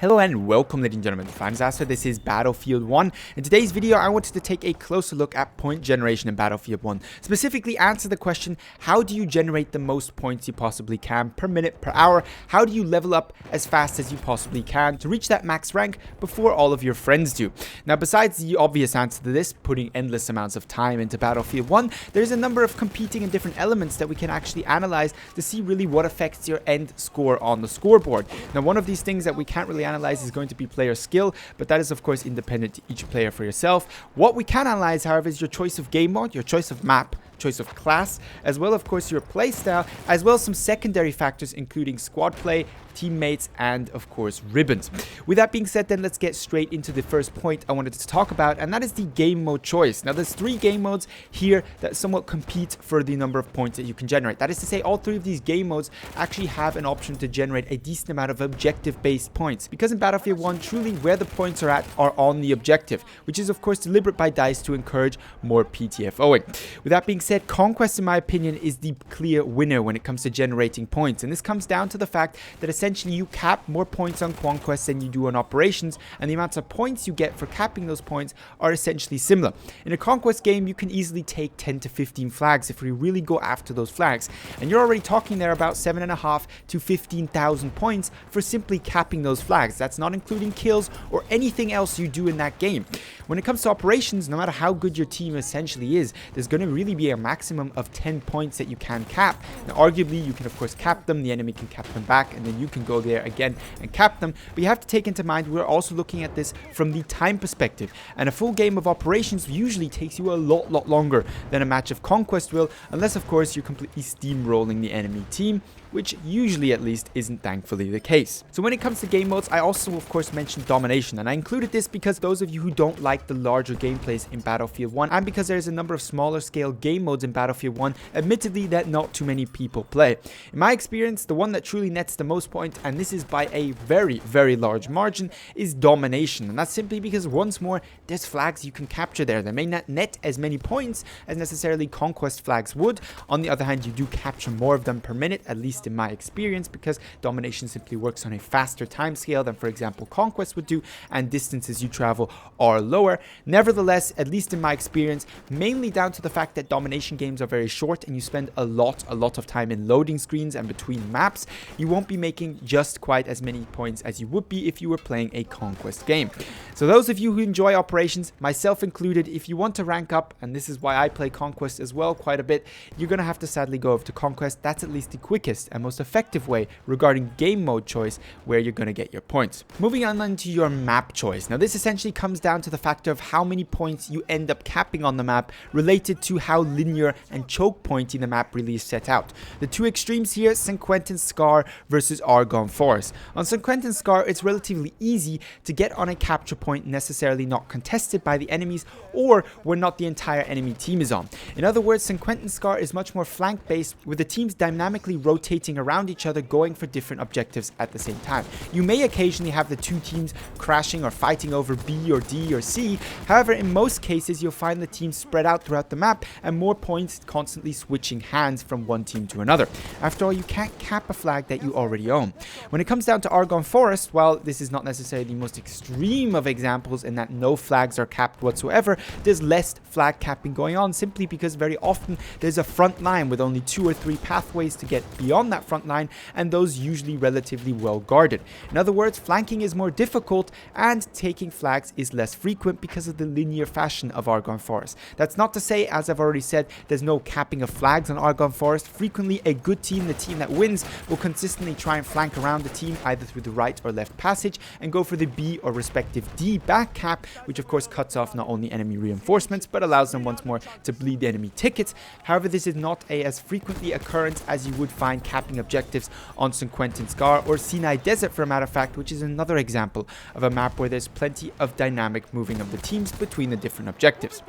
Hello and welcome, ladies and gentlemen, to Fanzaster. This is Battlefield 1. In today's video, I wanted to take a closer look at point generation in Battlefield 1. Specifically, answer the question, how do you generate the most points you possibly can per minute, per hour? How do you level up as fast as you possibly can to reach that max rank before all of your friends do? Now, besides the obvious answer to this, putting endless amounts of time into Battlefield 1, there's a number of competing and different elements that we can actually analyze to see really what affects your end score on the scoreboard. Now, one of these things that we can't really analyze is going to be player skill, but that is of course independent to each player for yourself. What we can analyze, however, is your choice of game mode, your choice of map, choice of class, as well of course your playstyle, as well as some secondary factors including squad play, teammates, and of course ribbons. With that being said, then let's get straight into the first point I wanted to talk about, and that is the game mode choice. Now there's three game modes here that somewhat compete for the number of points that you can generate. That is to say, all three of these game modes actually have an option to generate a decent amount of objective based points, because in Battlefield 1 truly where the points are at are on the objective, which is of course deliberate by DICE to encourage more PTFOing. With that being said, Conquest in my opinion is the clear winner when it comes to generating points, and this comes down to the fact that essentially you cap more points on Conquest than you do on Operations, and the amounts of points you get for capping those points are essentially similar. In a Conquest game, you can easily take 10 to 15 flags if we really go after those flags, and you're already talking there about 7.5 to 15,000 points for simply capping those flags. That's not including kills or anything else you do in that game. When it comes to Operations, no matter how good your team essentially is, there's going to really be a maximum of 10 points that you can cap. Now arguably you can of course cap them, the enemy can cap them back, and then you can go there again and cap them, but you have to take into mind we're also looking at this from the time perspective, and a full game of Operations usually takes you a lot longer than a match of Conquest will, unless of course you're completely steamrolling the enemy team, which usually at least isn't thankfully the case. So when it comes to game modes, I also of course mentioned domination, and I included this because those of you who don't like the larger gameplays in Battlefield 1, and because there's a number of smaller scale game modes in Battlefield 1, admittedly that not too many people play. In my experience, the one that truly nets the most points, and this is by a very large margin, is domination, and that's simply because once more there's flags you can capture there. They may not net as many points as necessarily Conquest flags would. On the other hand, you do capture more of them per minute, at least in my experience, because domination simply works on a faster time scale than for example Conquest would do, and distances you travel are lower. Nevertheless, at least in my experience, mainly down to the fact that domination games are very short and you spend a lot of time in loading screens and between maps, you won't be making just quite as many points as you would be if you were playing a Conquest game. So those of you who enjoy Operations, myself included, if you want to rank up, and this is why I play Conquest as well quite a bit, you're gonna have to sadly go over to Conquest. That's at least the quickest and most effective way regarding game mode choice where you're going to get your points. Moving on then to your map choice. Now this essentially comes down to the factor of how many points you end up capping on the map related to how linear and choke pointy the map really is set out. The two extremes here, St. Quentin's Scar versus Argonne Forest. On St. Quentin's Scar, it's relatively easy to get on a capture point necessarily not contested by the enemies, or where not the entire enemy team is on. In other words, St. Quentin's Scar is much more flank based, with the teams dynamically rotating around each other, going for different objectives at the same time. You may occasionally have the two teams crashing or fighting over B or D or C. However, in most cases you'll find the teams spread out throughout the map and more points constantly switching hands from one team to another. After all, you can't cap a flag that you already own. When it comes down to Argonne Forest, while this is not necessarily the most extreme of examples in that no flags are capped whatsoever, there's less flag capping going on, simply because very often there's a front line with only 2 or 3 pathways to get beyond that front line, and those usually relatively well guarded. In other words, flanking is more difficult and taking flags is less frequent because of the linear fashion of Argonne Forest. That's not to say, as I've already said, there's no capping of flags on Argonne Forest. Frequently a good team, the team that wins, will consistently try and flank around the team either through the right or left passage and go for the B or respective D back cap, which of course cuts off not only enemy reinforcements but allows them once more to bleed the enemy tickets. However, this is not as frequently occurrence as you would find capping objectives on St. Quentin's Scar or Sinai Desert, for a matter of fact, which is another example of a map where there's plenty of dynamic moving of the teams between the different objectives.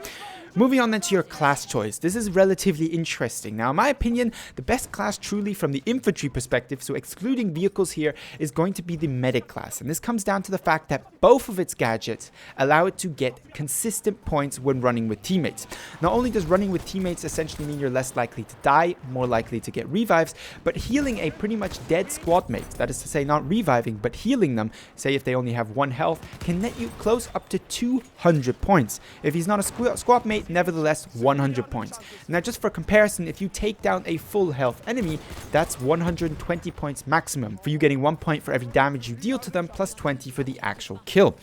Moving on then to your class choice. This is relatively interesting. Now, in my opinion, the best class truly from the infantry perspective, so excluding vehicles here, is going to be the medic class. And this comes down to the fact that both of its gadgets allow it to get consistent points when running with teammates. Not only does running with teammates essentially mean you're less likely to die, more likely to get revives, but healing a pretty much dead squad mate, that is to say not reviving, but healing them, say if they only have 1 health, can net you close up to 200 points. If he's not a squad mate, nevertheless 100 points. Now just for comparison, if you take down a full health enemy, that's 120 points maximum, for you getting 1 point for every damage you deal to them, plus 20 for the actual kill.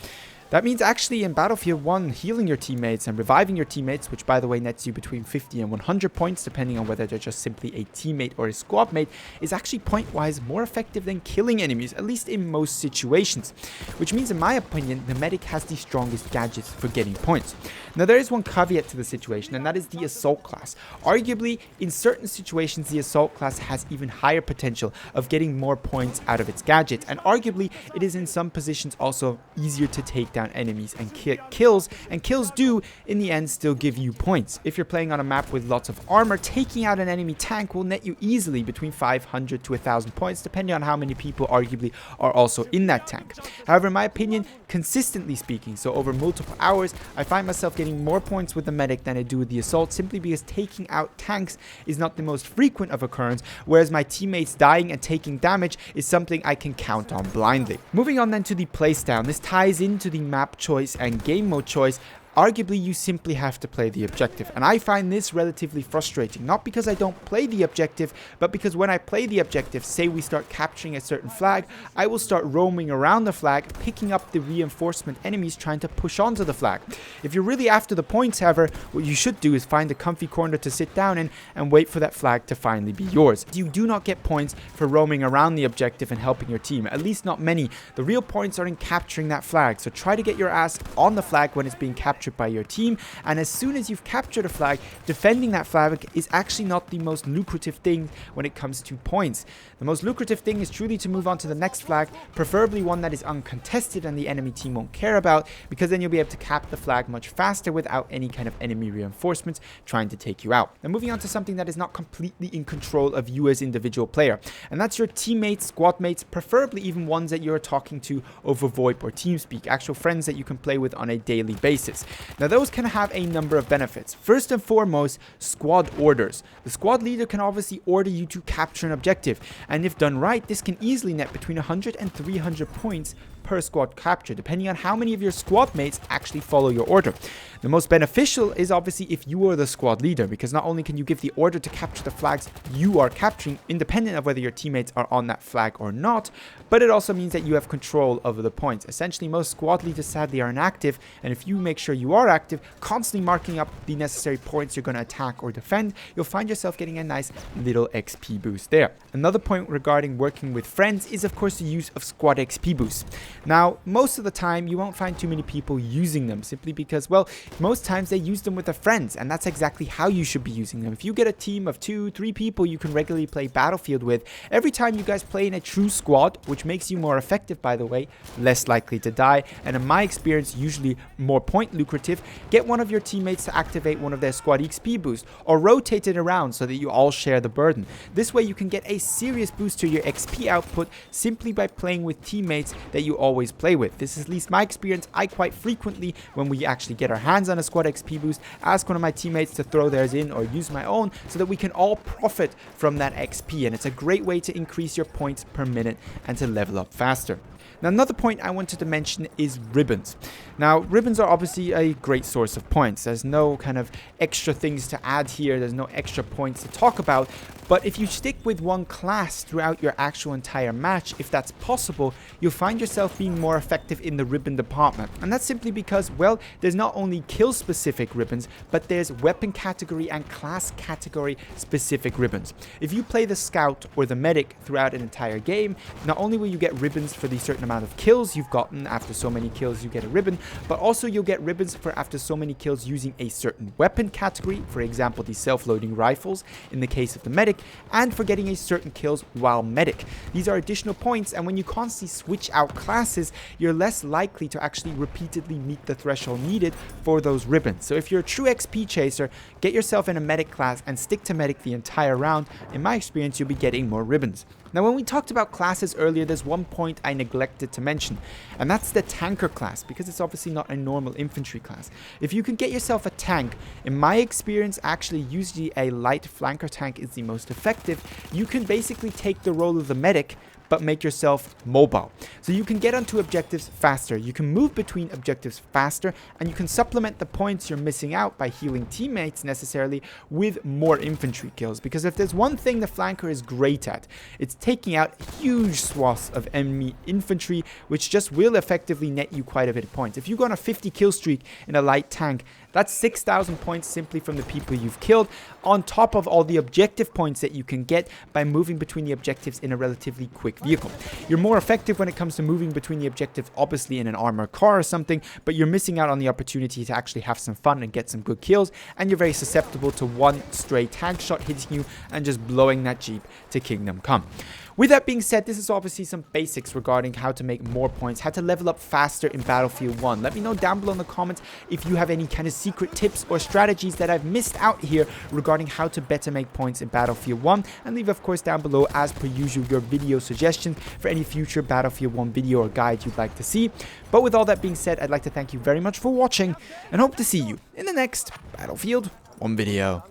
That means actually in Battlefield 1, healing your teammates and reviving your teammates, which by the way nets you between 50 and 100 points, depending on whether they're just simply a teammate or a squad mate, is actually point-wise more effective than killing enemies, at least in most situations. Which means, in my opinion, the medic has the strongest gadgets for getting points. Now there is one caveat to the situation, and that is the assault class. Arguably, in certain situations, the assault class has even higher potential of getting more points out of its gadgets, and arguably, it is in some positions also easier to take down enemies and kills, and kills do in the end still give you points. If you're playing on a map with lots of armor, taking out an enemy tank will net you easily between 500 to 1000 points, depending on how many people arguably are also in that tank. However, in my opinion, consistently speaking, so over multiple hours, I find myself getting more points with the medic than I do with the assault, simply because taking out tanks is not the most frequent of occurrence, whereas my teammates dying and taking damage is something I can count on blindly. Moving on then to the playstyle. This ties into the map choice and game mode choice. Arguably, you simply have to play the objective, and I find this relatively frustrating, not because I don't play the objective, but because when I play the objective, say we start capturing a certain flag, I will start roaming around the flag, picking up the reinforcement enemies trying to push onto the flag. If you're really after the points, however, what you should do is find a comfy corner to sit down in and wait for that flag to finally be yours. You do not get points for roaming around the objective and helping your team, at least not many. The real points are in capturing that flag, so try to get your ass on the flag when it's being captured by your team, and as soon as you've captured a flag, defending that flag is actually not the most lucrative thing when it comes to points. The most lucrative thing is truly to move on to the next flag, preferably one that is uncontested and the enemy team won't care about, because then you'll be able to cap the flag much faster without any kind of enemy reinforcements trying to take you out. Now moving on to something that is not completely in control of you as individual player, and that's your teammates, squad mates, preferably even ones that you're talking to over VoIP or TeamSpeak, actual friends that you can play with on a daily basis. Now those can have a number of benefits. First and foremost, squad orders. The squad leader can obviously order you to capture an objective, and if done right, this can easily net between 100 and 300 points per squad capture, depending on how many of your squad mates actually follow your order. The most beneficial is obviously if you are the squad leader, because not only can you give the order to capture the flags you are capturing, independent of whether your teammates are on that flag or not, but it also means that you have control over the points. Essentially, most squad leaders sadly are inactive, and if you make sure you are active, constantly marking up the necessary points you're going to attack or defend, you'll find yourself getting a nice little XP boost there. Another point regarding working with friends is of course the use of squad XP boosts. Now, most of the time, you won't find too many people using them, simply because, well, most times they use them with their friends, and that's exactly how you should be using them. If you get a team of 2-3 people you can regularly play Battlefield with, every time you guys play in a true squad, which makes you more effective, by the way, less likely to die, and in my experience, usually more point lucrative, get one of your teammates to activate one of their squad XP boosts, or rotate it around so that you all share the burden. This way you can get a serious boost to your XP output simply by playing with teammates that you always play with. This is at least my experience. I quite frequently, when we actually get our hands on a squad XP boost, ask one of my teammates to throw theirs in or use my own so that we can all profit from that XP, and it's a great way to increase your points per minute and to level up faster. Now, another point I wanted to mention is ribbons. Now, ribbons are obviously a great source of points. There's no kind of extra things to add here. There's no extra points to talk about. But if you stick with one class throughout your actual entire match, if that's possible, you'll find yourself being more effective in the ribbon department. And that's simply because, well, there's not only kill-specific ribbons, but there's weapon category and class category specific ribbons. If you play the scout or the medic throughout an entire game, not only will you get ribbons for the certain amount of kills you've gotten. After so many kills, you get a ribbon, but also you'll get ribbons for after so many kills using a certain weapon category, for example, the self-loading rifles in the case of the medic, and for getting a certain kills while medic. These are additional points, and when you constantly switch out classes, classes, you're less likely to actually repeatedly meet the threshold needed for those ribbons. So if you're a true XP chaser, get yourself in a medic class and stick to medic the entire round. In my experience, you'll be getting more ribbons. Now, when we talked about classes earlier, there's one point I neglected to mention, and that's the tanker class, because it's obviously not a normal infantry class. If you can get yourself a tank, in my experience, actually usually a light flanker tank is the most effective. You can basically take the role of the medic, but make yourself mobile. So you can get onto objectives faster, you can move between objectives faster, and you can supplement the points you're missing out by healing teammates necessarily with more infantry kills. Because if there's one thing the flanker is great at, it's taking out huge swaths of enemy infantry, which just will effectively net you quite a bit of points. If you go on a 50 kill streak in a light tank, that's 6,000 points simply from the people you've killed, on top of all the objective points that you can get by moving between the objectives in a relatively quick vehicle. You're more effective when it comes to moving between the objectives, obviously in an armored car or something, but you're missing out on the opportunity to actually have some fun and get some good kills, and you're very susceptible to one stray tank shot hitting you and just blowing that Jeep to Kingdom Come. With that being said, this is obviously some basics regarding how to make more points, how to level up faster in Battlefield 1. Let me know down below in the comments if you have any kind of secret tips or strategies that I've missed out here regarding how to better make points in Battlefield 1. And leave, of course, down below, as per usual, your video suggestions for any future Battlefield 1 video or guide you'd like to see. But with all that being said, I'd like to thank you very much for watching and hope to see you in the next Battlefield 1 video.